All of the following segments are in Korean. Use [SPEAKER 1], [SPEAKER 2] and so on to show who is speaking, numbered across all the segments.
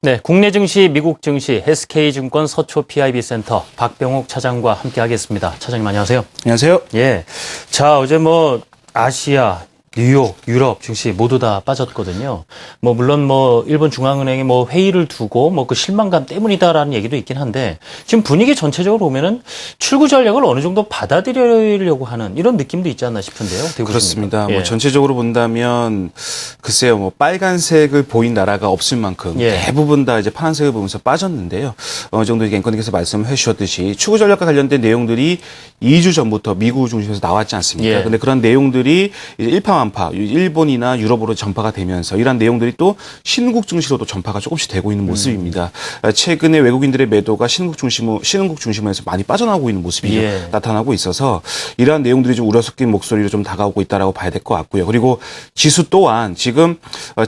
[SPEAKER 1] 네, 국내 증시, 미국 증시, SK증권 서초 PIB센터 박병욱 차장과 함께하겠습니다. 차장님 안녕하세요.
[SPEAKER 2] 안녕하세요.
[SPEAKER 1] 예, 자 어제 아시아, 뉴욕, 유럽 증시 모두 다 빠졌거든요. 물론 일본 중앙은행이 회의를 두고 그 실망감 때문이다라는 얘기도 있긴 한데 지금 분위기 전체적으로 보면은 출구 전략을 어느 정도 받아들이려고 하는 이런 느낌도 있지 않나 싶은데요. 어떻게
[SPEAKER 2] 그렇습니다.
[SPEAKER 1] 보십니까? 예.
[SPEAKER 2] 전체적으로 본다면 글쎄요, 빨간색을 보인 나라가 없을 만큼
[SPEAKER 1] 예.
[SPEAKER 2] 대부분 다 이제 파란색을 보면서 빠졌는데요. 어느 정도 앵커님께서 말씀해 주셨듯이 추구 전략과 관련된 내용들이 2주 전부터 미국 중심에서 나왔지 않습니까?
[SPEAKER 1] 예.
[SPEAKER 2] 근데 그런 내용들이 이제 일파만파 일본이나 유럽으로 전파가 되면서 이런 내용들이 또 신흥국 증시로도 전파가 조금씩 되고 있는 모습입니다. 최근에 외국인들의 매도가 신흥국 중심에서 많이 빠져나오고 있는 모습이
[SPEAKER 1] 예.
[SPEAKER 2] 나타나고 있어서 이러한 내용들이 좀 우려 섞인 목소리로 좀 다가오고 있다라고 봐야 될 것 같고요. 그리고 지수 또한 지금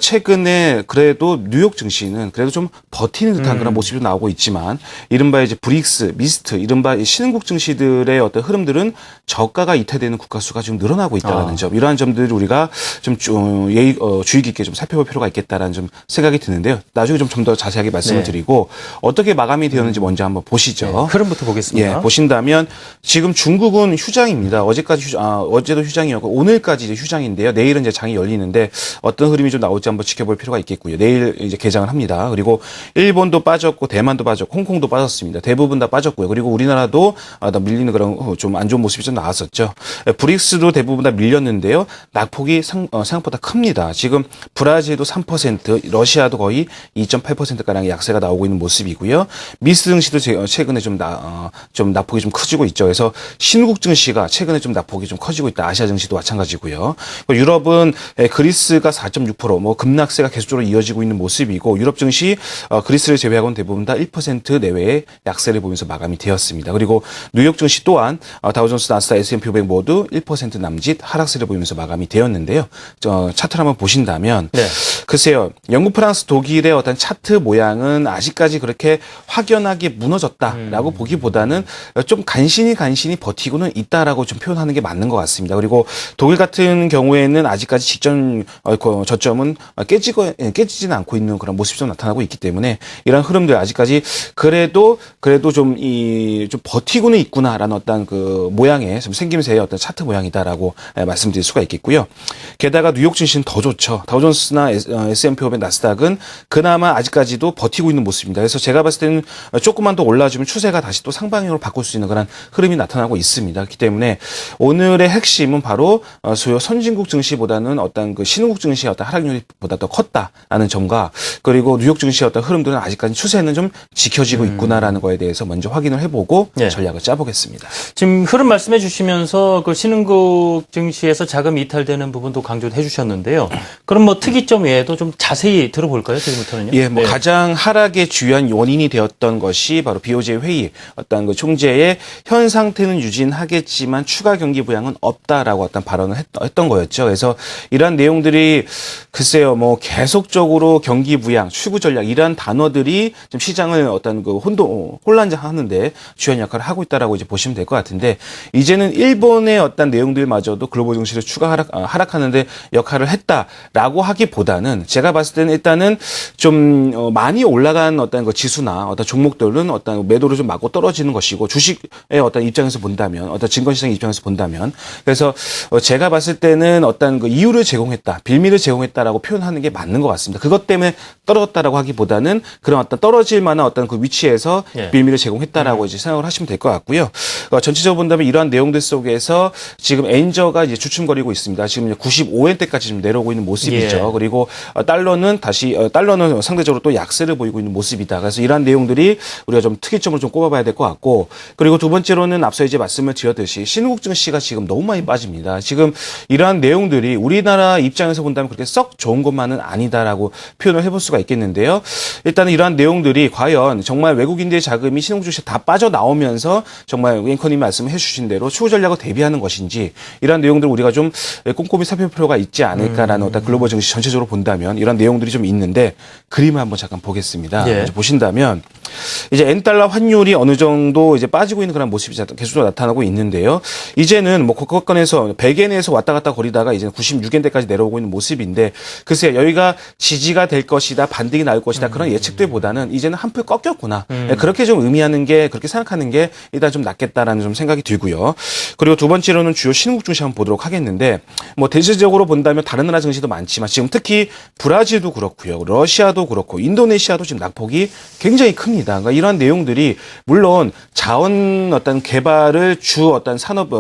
[SPEAKER 2] 최근에 그래도 뉴욕 증시는 그래도 좀 버티는 듯한 그런 모습이 나오고 있지만 이른바 이제 브릭스, 미스트, 이른바 신흥국 증시들의 어떤 흐름들은 저가가 이탈되는 국가 수가 지금 늘어나고 있다는 점, 이러한 점들을 우리가 좀 주의 깊게 좀 살펴볼 필요가 있겠다라는 좀 생각이 드는데요. 나중에 좀 더 자세하게 말씀을 드리고 어떻게 마감이 되었는지 먼저 한번 보시죠.
[SPEAKER 1] 네, 흐름부터 보겠습니다.
[SPEAKER 2] 예, 보신다면 지금 중국은 휴장입니다. 어제도 휴장이었고 오늘까지 이제 휴장인데요. 내일은 이제 장이 열리는데 어떤 흐름이 좀 나올지 한번 지켜볼 필요가 있겠고요. 내일 이제 개장을 합니다. 그리고 일본도 빠졌고 대만도 빠졌고 홍콩도 빠졌습니다. 대부분 다 빠졌고요. 그리고 우리나라도 다 밀리는 그런 좀 안 좋은 모습이 좀 나왔었죠. 브릭스도 대부분 다 밀렸는데요. 낙폭이 생각보다 큽니다. 지금 브라질도 3%, 러시아도 거의 2.8%가량의 약세가 나오고 있는 모습이고요. 미스 증시도 최근에 좀 낙폭이 좀 커지고 있죠. 그래서 신국 증시가 최근에 좀 낙폭이 좀 커지고 있다. 아시아 증시도 마찬가지고요. 유럽은 그리스가 4.6%, 급락세가 계속적으로 이어지고 있는 모습이고 유럽 증시 그리스를 제외하고는 대부분 다 1% 내외의 약세를 보면서 마감이 되었습니다. 그리고 뉴욕 증시 또한 다우존스, 나스닥, S&P 500 모두 1% 남짓 하락세를 보이면서 마감이 되었는데요. 차트를 한번 보신다면
[SPEAKER 1] 네.
[SPEAKER 2] 글쎄요. 영국, 프랑스, 독일의 어떤 차트 모양은 아직까지 그렇게 확연하게 무너졌다라고 보기보다는 좀 간신히 버티고는 있다라고 좀 표현하는 게 맞는 것 같습니다. 그리고 독일 같은 경우에는 아직까지 직전 저점은 깨지지는 않고 있는 그런 모습이 좀 나타나고 있기 때문에 이런 흐름들 아직까지 그래도 좀 버티고는 있구나라는 어떤 그 모양의 좀 생김새의 어떤 차트 모양이다라고 말씀드릴 수가 있겠고요. 게다가 뉴욕 증시는 더 좋죠. 다우존스나 S&P 500, 나스닥은 그나마 아직까지도 버티고 있는 모습입니다. 그래서 제가 봤을 때는 조금만 더 올라주면 추세가 다시 또 상방향으로 바꿀 수 있는 그런 흐름이 나타나고 있습니다. 그렇기 때문에 오늘의 핵심은 바로 수요 선진국 증시보다는 어떤 그 신흥국 증시의 어떤 하락률이 보다 더 컸다라는 점과 그리고 뉴욕 증시의 어떤 흐름들은 아직까지 추세는 좀 지켜지고 있구나라는 거에 대해서 먼저 확인을 해보고 전략을 짜보겠습니다.
[SPEAKER 1] 지금 흐름 말씀해 주시면서 그 신흥국 증시에서 자금 이탈되는 부분도 강조해 주셨는데요. 그럼 특이점 외에도 좀 자세히 들어볼까요? 지금부터는요.
[SPEAKER 2] 예, 가장 하락의 주요한 원인이 되었던 것이 바로 BOJ 회의 어떤 그 총재의 현 상태는 유지하겠지만 추가 경기 부양은 없다라고 어떤 발언을 했던 거였죠. 그래서 이러한 내용들이 글쎄요, 계속적으로 경기 부양, 추구 전략 이러한 단어들이 좀 시장을 어떤 그 혼란하는데 주요한 역할을 하고 있다라고 이제 보시면 될 것 같은데 이제는 일본의 어떤 내용들마저도 글로벌 증시를 추가 하락하는데 역할을 했다라고 하기보다는 제가 봤을 때는 일단은 좀 많이 올라간 어떤 그 지수나 어떤 종목들은 어떤 매도를 좀 막고 떨어지는 것이고 주식의 어떤 입장에서 본다면 어떤 증권시장 입장에서 본다면 그래서 제가 봤을 때는 어떤 그 이유를 제공했다, 빌미를 제공했다라고 표현하는 게 맞는 것 같습니다. 그것 때문에 떨어졌다라고 하기보다는 그런 어떤 떨어질 만한 어떤 그 위치에서 빌미를 제공했다라고 이제 생각을 하시면 될 것 같고요. 전체적으로 본다면 이러한 내용들 속에서 지금 엔저가 이제 주춤거리고 있습니다. 지금 95엔대까지 좀 내려오고 있는 모습이죠. 그리고 달러는 상대적으로 또 약세를 보이고 있는 모습이다. 그래서 이러한 내용들이 우리가 좀 특이점을 좀 꼽아봐야 될 것 같고 그리고 두 번째로는 앞서 이제 말씀을 드렸듯이 신흥국 증시가 지금 너무 많이 빠집니다. 지금 이러한 내용들이 우리나라 입장에서 본다면 그렇게 썩 좋은 것만은 아니다라고 표현을 해볼 수가 있겠는데요. 일단은 이러한 내용들이 과연 정말 외국인들의 자금이 신흥국 증시에 다 빠져나오면서 정말 앵커님이 말씀해 주신 대로 추후 전략을 대비하는 것인지 이러한 내용들을 우리가 좀 꼼꼼히 살펴볼 필요가 있지 않을까라는 어떤 글로벌 증시 전체적으로 본다면 이런 내용들이 좀 있는데 그림을 한번 잠깐 보겠습니다. 보신다면 이제 N달러 환율이 어느 정도 이제 빠지고 있는 그런 모습이 계속 나타나고 있는데요. 이제는 뭐 국가권에서 100엔에서 왔다 갔다 거리다가 이제 96엔대까지 내려오고 있는 모습인데 글쎄 여기가 지지가 될 것이다, 반등이 나올 것이다 그런 예측들보다는 이제는 한풀 꺾였구나. 그렇게 좀 의미하는 게 그렇게 생각하는 게 일단 좀 낫겠다라는 좀 생각이 들고요. 그리고 두 번째로는 주요 신흥국 증시 한번 보도록 하겠는데 뭐 대체적으로 본다면 다른 나라 증시도 많지만 지금 특히 브라질도 그렇고요, 러시아도 그렇고 인도네시아도 지금 낙폭이 굉장히 큽니다. 그러니까 이러한 내용들이 물론 자원 어떤 개발을 주 어떤 산업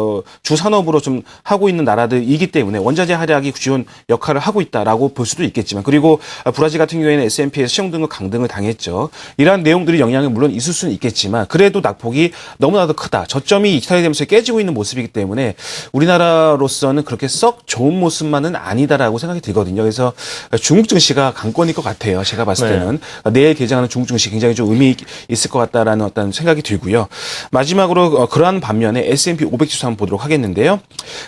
[SPEAKER 2] 주 산업으로 좀 하고 있는 나라들이기 때문에 원자재 활약이 주요 역할을 하고 있다라고 볼 수도 있겠지만 그리고 브라질 같은 경우에는 S&P에서 시험 등급 강등을 당했죠. 이러한 내용들이 영향이 물론 있을 수는 있겠지만 그래도 낙폭이 너무나도 크다. 저점이 이탈이 되면서 깨지고 있는 모습이기 때문에 우리나라로서는 그렇게 썩 좋은 모습만은 아니다라고 생각이 들거든요. 그래서 중국 증시가 강권일 것 같아요. 제가 봤을 때는 내일 개장하는 중국 증시 굉장히 좀 의미 있을 것 같다라는 어떤 생각이 들고요. 마지막으로 그러한 반면에 S&P 500 지수 한번 보도록 하겠는데요.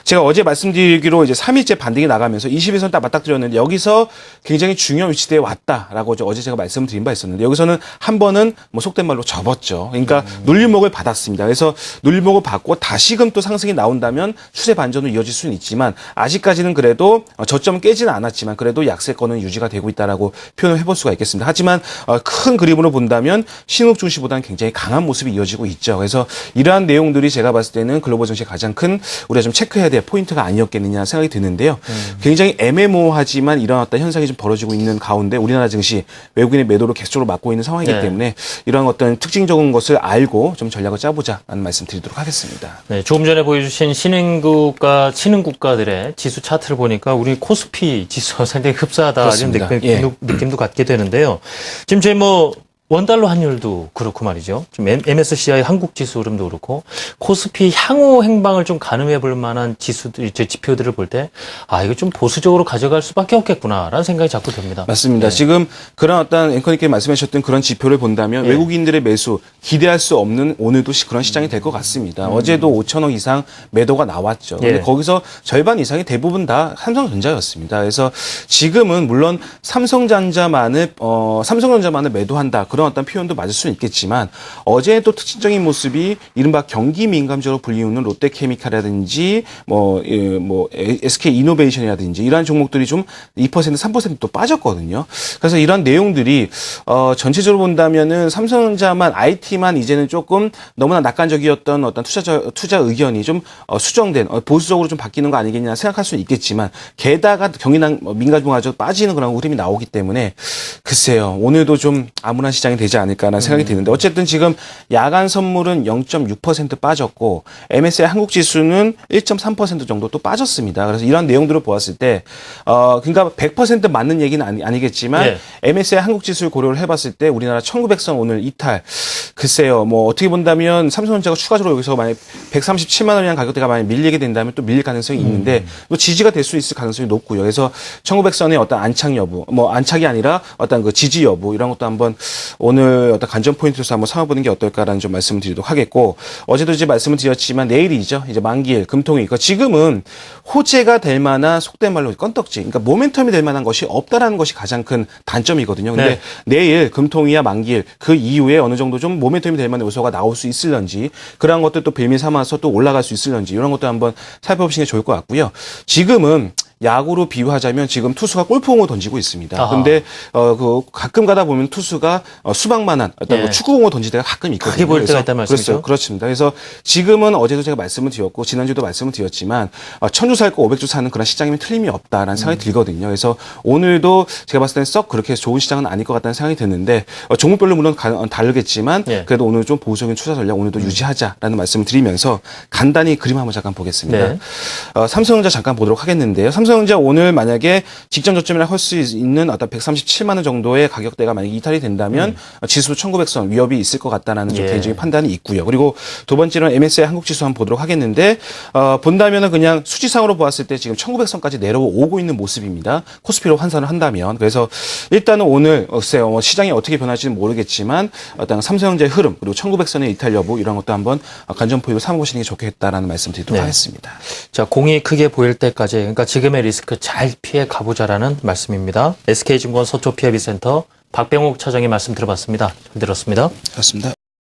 [SPEAKER 2] 제가 어제 말씀드리기로 이제 3일째 반등이 나가면서 21선 딱 맞닥뜨렸는데 여기서 굉장히 중요한 위치대에 왔다라고 어제 제가 말씀을 드린 바 있었는데 여기서는 한 번은 뭐 속된 말로 접었죠. 그러니까 눌림목을 받았습니다. 그래서 눌림목을 받고 다시금 또 상승이 나온다면 추세 반전으로 이어질 수는 있지만 아직까지는 그래도 저점은 깨지는 않았지만 그래도 약세권은 유지가 되고 있다라고 표현을 해볼 수가 있겠습니다. 하지만 큰 그림으로 본다면 신흥국 증시보다는 굉장히 강한 모습이 이어지고 있죠. 그래서 이러한 내용들이 제가 봤을 때는 글로벌 증시의 가장 큰 우리가 좀 체크해야 될 포인트가 아니었겠느냐 생각이 드는데요. 굉장히 애매모호하지만 이런 어떤 현상이 좀 벌어지고 있는 가운데 우리나라 증시 외국인의 매도를 계속적으로 막고 있는 상황이기 때문에 이런 어떤 특징적인 것을 알고 좀 전략을 짜보자라는 말씀 드리도록 하겠습니다.
[SPEAKER 1] 네, 조금 전에 보여주신 신흥 국가들의 지수 차트를 보니까 우리 코스피 지수와 상당히 흡사하다 이런 느낌도 갖게 되는데요. 지금 저희 뭐 원달러 환율도 그렇고 말이죠. 좀 MSCI 한국 지수 흐름도 그렇고 코스피 향후 행방을 좀 가늠해 볼 만한 지수들, 지표들을 볼 때 이거 좀 보수적으로 가져갈 수밖에 없겠구나라는 생각이 자꾸 듭니다.
[SPEAKER 2] 맞습니다. 지금 그런 어떤 앵커님께 말씀해 주셨던 그런 지표를 본다면 외국인들의 매수 기대할 수 없는 오늘도 그런 시장이 될 것 같습니다. 어제도 5천억 이상 매도가 나왔죠. 근데 거기서 절반 이상이 대부분 다 삼성전자였습니다. 그래서 지금은 물론 삼성전자만을 매도한다. 그런 어떤 표현도 맞을 수는 있겠지만 어제의 또 특징적인 모습이 이른바 경기 민감주로 불리우는 롯데케미칼이라든지 SK 이노베이션이라든지 이러한 종목들이 좀 2%, 3%또 빠졌거든요. 그래서 이런 내용들이 전체적으로 본다면은 삼성전자만 IT만 이제는 조금 너무나 낙관적이었던 어떤 투자 의견이 좀 수정된 보수적으로 좀 바뀌는 거 아니겠냐 생각할 수는 있겠지만 게다가 경기 민감주마저 빠지는 그런 흐름이 나오기 때문에 글쎄요 오늘도 좀 암울한 시장이 되지 않을까라는 생각이 드는데 어쨌든 지금 야간 선물은 0.6% 빠졌고 MSCI 한국 지수는 1.3% 정도 또 빠졌습니다. 그래서 이런 내용들을 보았을 때 그러니까 100% 맞는 얘기는 아니겠지만 MSCI 한국 지수를 고려를 해봤을 때 우리나라 1900선 오늘 이탈 글쎄요 뭐 어떻게 본다면 삼성전자가 추가적으로 여기서 만약 137만 원이라는 가격대가 만약 밀리게 된다면 또 밀릴 가능성이 있는데 또 지지가 될 수 있을 가능성이 높고요. 그래서 1900선의 어떤 안착 여부 뭐 안착이 아니라 어떤 그 지지 여부 이런 것도 한번 오늘 어떤 관전 포인트로서 한번 삼아보는 게 어떨까라는 좀 말씀을 드리도록 하겠고 어제도 이제 말씀을 드렸지만 내일이죠. 이제 만기일 금통위. 그러니까 지금은 호재가 될 만한 속된 말로 건떡지. 그러니까 모멘텀이 될 만한 것이 없다라는 것이 가장 큰 단점이거든요. 근데 내일 금통위와 만기일 그 이후에 어느 정도 좀 모멘텀이 될 만한 요소가 나올 수 있을런지 그런 것들 또 빌미 삼아서 또 올라갈 수 있을런지 이런 것도 한번 살펴보시는 게 좋을 것 같고요. 지금은 야구로 비유하자면 지금 투수가 골프공을 던지고 있습니다. 근데 가끔 가다 보면 투수가 수박만한 어떤 축구공을 던질 때가 가끔 있거든요.
[SPEAKER 1] 크게 보일 때가 있다는 말씀이죠?
[SPEAKER 2] 그렇습니다. 그래서 지금은 어제도 제가 말씀을 드렸고 지난주도 말씀을 드렸지만 1000주 살 거 500주 사는 그런 시장이면 틀림이 없다라는 생각이 들거든요. 그래서 오늘도 제가 봤을 때는 썩 그렇게 좋은 시장은 아닐 것 같다는 생각이 드는데 종목별로 물론 다르겠지만 그래도 오늘 좀 보수적인 투자 전략 오늘도 유지하자라는 말씀을 드리면서 간단히 그림 한번 잠깐 보겠습니다. 삼성전자 잠깐 보도록 하겠는데요. 삼성전자 오늘 만약에 직전 저점이라 할 수 있는 어떤 137만 원 정도의 가격대가 만약에 이탈이 된다면 지수 1900선 위협이 있을 것 같다라는 좀 개인적인 판단이 있고요. 그리고 두 번째는 MSCI 한국 지수 한번 보도록 하겠는데 본다면은 그냥 수치상으로 보았을 때 지금 1900선까지 내려오고 있는 모습입니다. 코스피로 환산을 한다면 그래서 일단은 오늘 글쎄요 시장이 어떻게 변할지는 모르겠지만 어떤 삼성전자의 흐름 그리고 1900선의 이탈 여부 이런 것도 한번 관전포인트로 삼아보시는 게 좋겠다라는 말씀 드리도록 하겠습니다.
[SPEAKER 1] 자, 공이 크게 보일 때까지 그러니까 지금의 리스크 잘 피해 가보자라는 말씀입니다. SK증권 서초피아비센터 박병욱 차장의 말씀 들어봤습니다. 잘 들었습니다.
[SPEAKER 2] 그렇습니다.